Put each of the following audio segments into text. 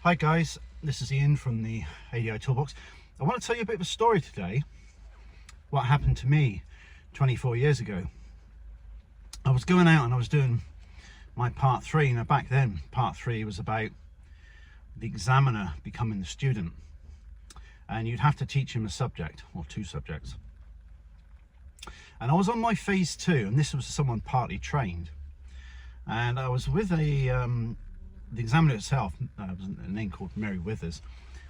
Hi guys, this is Ian from the ADI Toolbox. I want to tell you a bit of a story today. What happened to me 24 years ago. I was going out and I was doing my part 3. Now back then, part 3 was about the examiner becoming the student. And you'd have to teach him a subject or 2 subjects. And I was on my phase 2, and this was someone partly trained. And I was with the examiner itself, was a name called Mary Withers,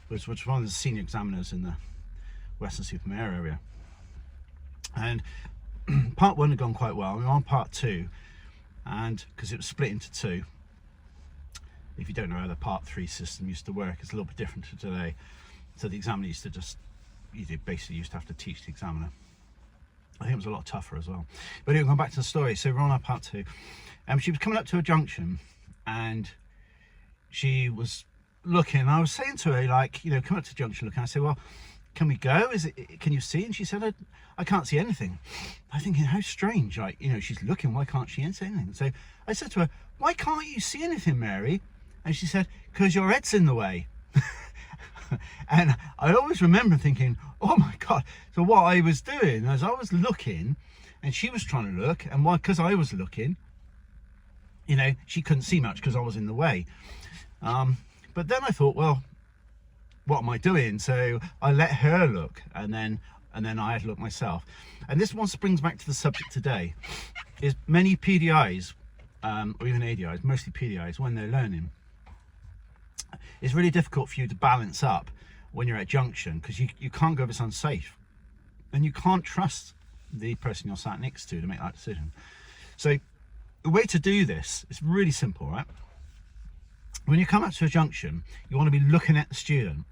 which was one of the senior examiners in the Western-super-Mare area. And part 1 had gone quite well. We were on part 2, and because it was split into 2. If you don't know how the part 3 system used to work, it's a little bit different to today. So the examiner used to basically used to have to teach the examiner. I think it was a lot tougher as well. But anyway, going back to the story. So we're on our part 2, and she was coming up to a junction, and she was looking. I was saying to her, like, you know, come up to junction looking. I said, well, can we go? Can you see? And she said, I can't see anything. I'm thinking, how strange. Like, you know, she's looking. Why can't she see anything? So I said to her, why can't you see anything, Mary? And she said, because your head's in the way. And I always remember thinking, oh my God. So what I was doing is I was looking, and she was trying to look, and why? Because I was looking, you know, she couldn't see much because I was in the way. But then I thought, well, what am I doing? So I let her look, and then I had to look myself. And this one brings back to the subject today, is many PDIs, or even ADIs, mostly PDIs, when they're learning, it's really difficult for you to balance up when you're at junction, because you can't go if it's unsafe, and you can't trust the person you're sat next to make that decision. So the way to do this is really simple, right? When you come up to a junction, you want to be looking at the student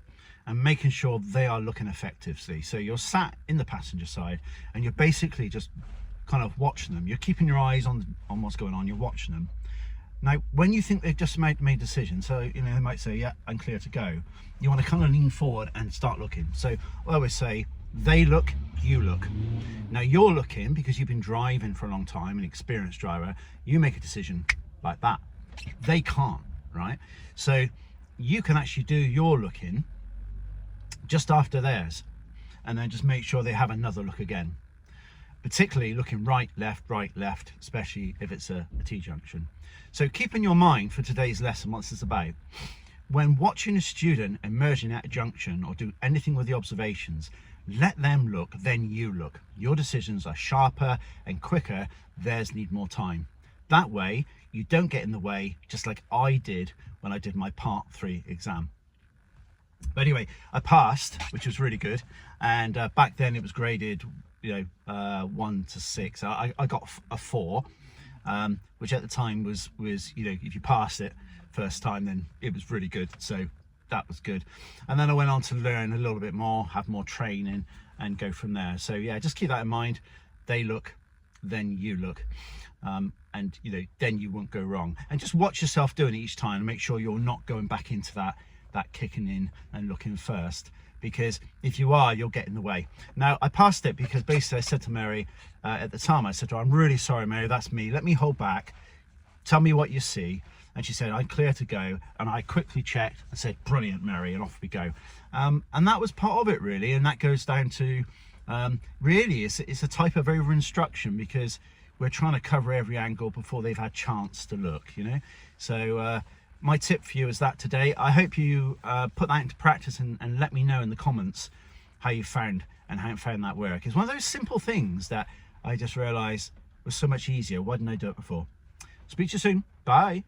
and making sure they are looking effectively. So you're sat in the passenger side, and you're basically just kind of watching them. You're keeping your eyes on what's going on. You're watching them. Now, when you think they've just made decisions, so, you know, they might say, yeah, I'm clear to go. You want to kind of lean forward and start looking. So I always say, they look, you look. Now you're looking because you've been driving for a long time, an experienced driver. You make a decision like that. They can't, right? So you can actually do your looking just after theirs, and then just make sure they have another look again. Particularly looking right, left, especially if it's a T-junction. So keep in your mind for today's lesson what this is about. When watching a student emerging at a junction or do anything with the observations, let them look, then you look. Your decisions are sharper and quicker, theirs need more time. That way, you don't get in the way, just like I did when I did my part 3 exam. But anyway, I passed, which was really good. And back then it was graded, you know, 1 to 6. I got a 4, which at the time was, you know, if you passed it first time, then it was really good. So that was good. And then I went on to learn a little bit more, have more training, and go from there. So yeah, just keep that in mind. They look, then you look. And you know, then you won't go wrong. And just watch yourself doing it each time and make sure you're not going back into that kicking in and looking first, because if you are, you'll get in the way. Now I passed it because basically I said to Mary, at the time I said to her, I'm really sorry Mary, that's me, let me hold back, tell me what you see. And she said, I'm clear to go. And I quickly checked and said, brilliant Mary, and off we go. And that was part of it really. And that goes down to really it's a type of over instruction, because we're trying to cover every angle before they've had chance to look, you know. So my tip for you is that today. I hope you put that into practice and let me know in the comments how you found that work. It's one of those simple things that I just realized was so much easier. Why didn't I do it before? Speak to you soon. Bye.